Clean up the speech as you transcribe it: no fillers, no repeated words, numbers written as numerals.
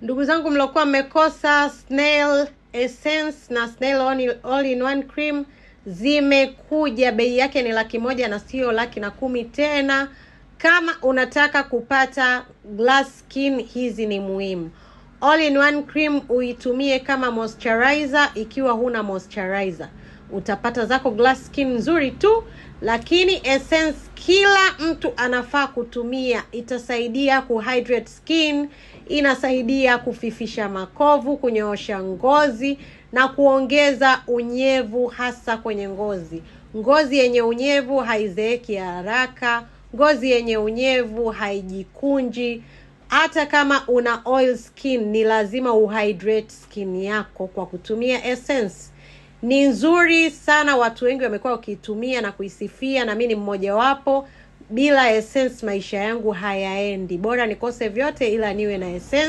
Ndugu zangu mlokuwa mmekosa Snail Essence na Snail All-in-One Cream zimekuja. Bei yake ni 100,000 na sio 110,000 tena. Kama unataka kupata glass skin, hizi ni muhimu. All-in-One Cream uitumie kama moisturizer. Ikiwa huna moisturizer, utapata zako glass skin nzuri tu. Lakini Essence kila mtu anafaa kutumia. Itasaidia kuhydrate skin, inasaidia kufifisha makovu, kunyoosha ngozi na kuongeza unyevu hasa kwenye ngozi. Ngozi yenye unyevu haizeeki haraka, ngozi yenye unyevu haijikunji. Hata kama una oil skin, ni lazima uhydrate skin yako kwa kutumia Essence. Ni nzuri sana, watu wengi wamekuwa wakitumia na kuisifia, na mimi ni mmoja wapo. Bila Essence maisha yangu hayaendi. Bora nikose vyote ila niwe na Essence.